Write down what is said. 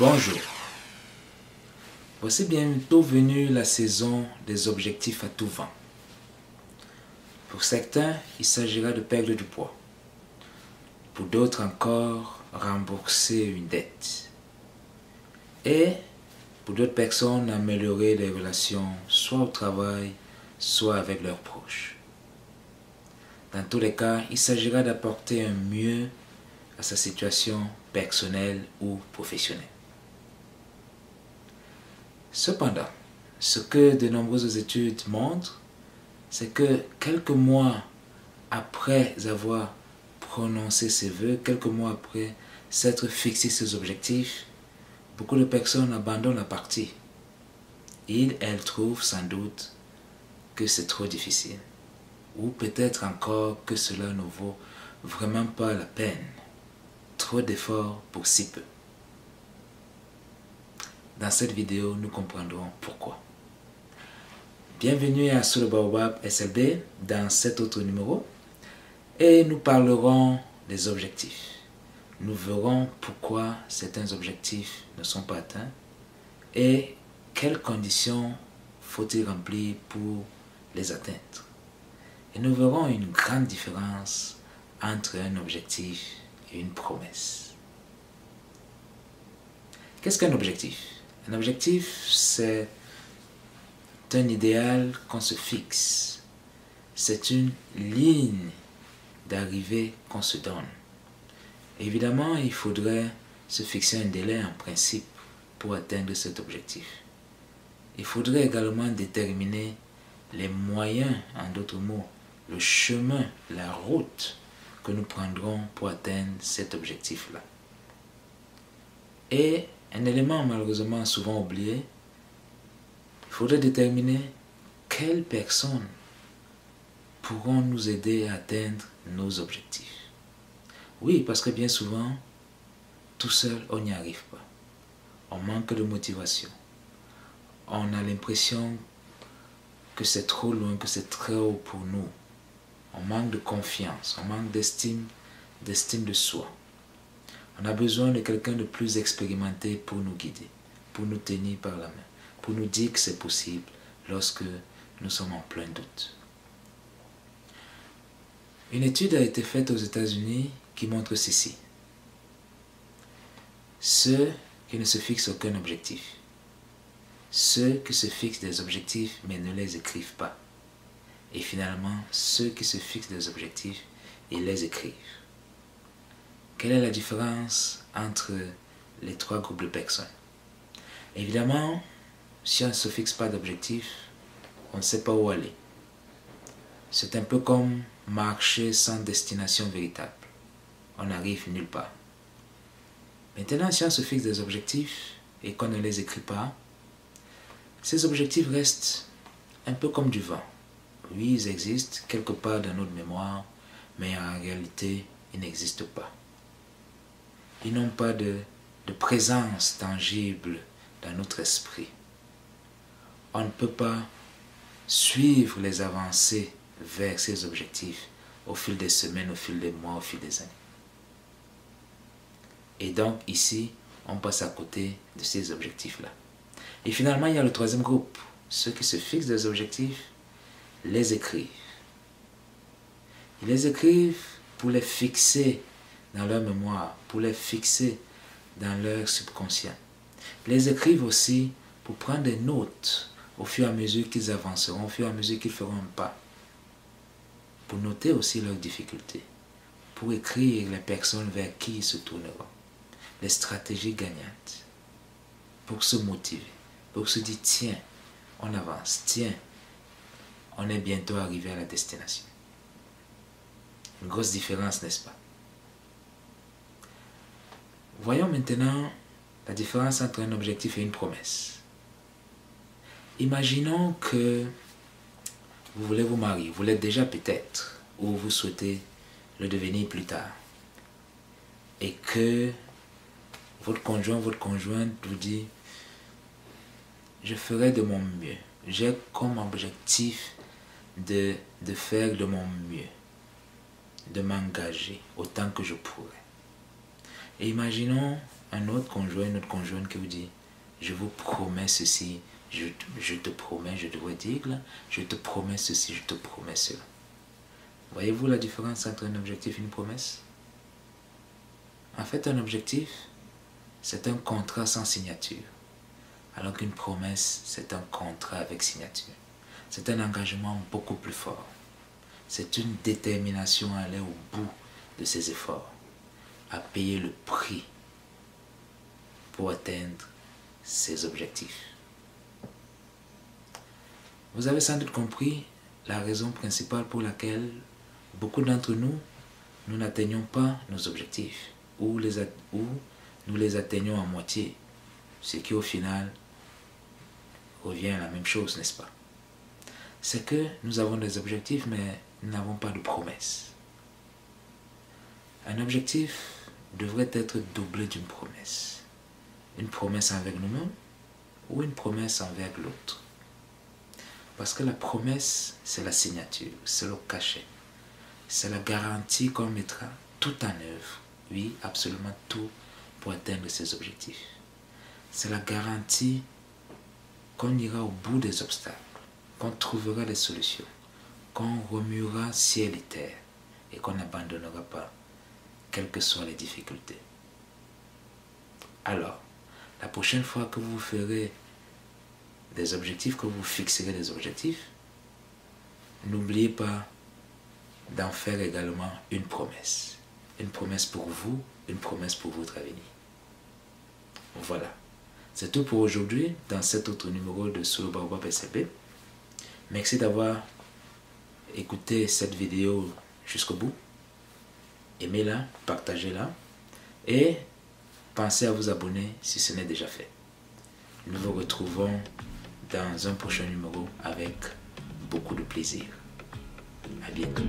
Bonjour. Voici bientôt venue la saison des objectifs à tout vent. Pour certains, il s'agira de perdre du poids. Pour d'autres encore, rembourser une dette. Et pour d'autres personnes, améliorer les relations, soit au travail, soit avec leurs proches. Dans tous les cas, il s'agira d'apporter un mieux à sa situation personnelle ou professionnelle. Cependant, ce que de nombreuses études montrent, c'est que quelques mois après avoir prononcé ses vœux, quelques mois après s'être fixé ses objectifs, beaucoup de personnes abandonnent la partie. Elles trouvent sans doute que c'est trop difficile, ou peut-être encore que cela ne vaut vraiment pas la peine. Trop d'efforts pour si peu. Dans cette vidéo, nous comprendrons pourquoi. Bienvenue à Sous le Baobab SLB dans cet autre numéro et nous parlerons des objectifs. Nous verrons pourquoi certains objectifs ne sont pas atteints et quelles conditions faut-il remplir pour les atteindre. Et nous verrons une grande différence entre un objectif et une promesse. Qu'est-ce qu'un objectif? Un objectif, c'est un idéal qu'on se fixe. C'est une ligne d'arrivée qu'on se donne. Évidemment, il faudrait se fixer un délai en principe pour atteindre cet objectif. Il faudrait également déterminer les moyens, en d'autres mots, le chemin, la route que nous prendrons pour atteindre cet objectif-là. Et un élément malheureusement souvent oublié, il faudrait déterminer quelles personnes pourront nous aider à atteindre nos objectifs. Oui, parce que bien souvent, tout seul, on n'y arrive pas. On manque de motivation. On a l'impression que c'est trop loin, que c'est très haut pour nous. On manque de confiance, on manque d'estime de soi. On a besoin de quelqu'un de plus expérimenté pour nous guider, pour nous tenir par la main, pour nous dire que c'est possible lorsque nous sommes en plein doute. Une étude a été faite aux États-Unis qui montre ceci. Ceux qui ne se fixent aucun objectif, ceux qui se fixent des objectifs mais ne les écrivent pas, et finalement ceux qui se fixent des objectifs et les écrivent. Quelle est la différence entre les trois groupes de personnes? Évidemment, si on ne se fixe pas d'objectif, on ne sait pas où aller. C'est un peu comme marcher sans destination véritable. On n'arrive nulle part. Maintenant, si on se fixe des objectifs et qu'on ne les écrit pas, ces objectifs restent un peu comme du vent. Oui, ils existent quelque part dans notre mémoire, mais en réalité, ils n'existent pas. Ils n'ont pas de présence tangible dans notre esprit. On ne peut pas suivre les avancées vers ces objectifs au fil des semaines, au fil des mois, au fil des années. Et donc ici, on passe à côté de ces objectifs-là. Et finalement, il y a le troisième groupe. Ceux qui se fixent des objectifs, les écrivent. Ils les écrivent pour les fixer dans leur mémoire, pour les fixer dans leur subconscient. Ils les écrivent aussi pour prendre des notes au fur et à mesure qu'ils avanceront, au fur et à mesure qu'ils feront un pas. Pour noter aussi leurs difficultés, pour écrire les personnes vers qui ils se tourneront, les stratégies gagnantes, pour se motiver, pour se dire tiens, on avance, tiens, on est bientôt arrivé à la destination. Une grosse différence, n'est-ce pas? Voyons maintenant la différence entre un objectif et une promesse. Imaginons que vous voulez vous marier, vous l'êtes déjà peut-être, ou vous souhaitez le devenir plus tard. Et que votre conjoint, votre conjointe vous dit « Je ferai de mon mieux. J'ai comme objectif de faire de mon mieux, de m'engager autant que je pourrai. » Et imaginons un autre conjoint, une autre conjointe qui vous dit je vous promets ceci, je te promets, je devrais dire là, je te promets ceci, je te promets cela. Voyez-vous la différence entre un objectif et une promesse? En fait, un objectif, c'est un contrat sans signature, alors qu'une promesse, c'est un contrat avec signature. C'est un engagement beaucoup plus fort. C'est une détermination à aller au bout de ses efforts, à payer le prix pour atteindre ses objectifs. Vous avez sans doute compris la raison principale pour laquelle beaucoup d'entre nous, nous n'atteignons pas nos objectifs ou nous les atteignons à moitié, ce qui au final revient à la même chose, n'est-ce pas? C'est que nous avons des objectifs, mais nous n'avons pas de promesses. Un objectif devrait être doublé d'une promesse. Une promesse envers nous-mêmes ou une promesse envers l'autre. Parce que la promesse, c'est la signature, c'est le cachet. C'est la garantie qu'on mettra tout en œuvre, oui, absolument tout, pour atteindre ses objectifs. C'est la garantie qu'on ira au bout des obstacles, qu'on trouvera des solutions, qu'on remuera ciel et terre et qu'on n'abandonnera pas, quelles que soient les difficultés. Alors, la prochaine fois que vous ferez des objectifs, que vous fixerez des objectifs, n'oubliez pas d'en faire également une promesse. Une promesse pour vous, une promesse pour votre avenir. Voilà. C'est tout pour aujourd'hui dans cet autre numéro de Solo Baobab SLB. Merci d'avoir écouté cette vidéo jusqu'au bout. Aimez-la, partagez-la et pensez à vous abonner si ce n'est déjà fait. Nous vous retrouvons dans un prochain numéro avec beaucoup de plaisir. À bientôt.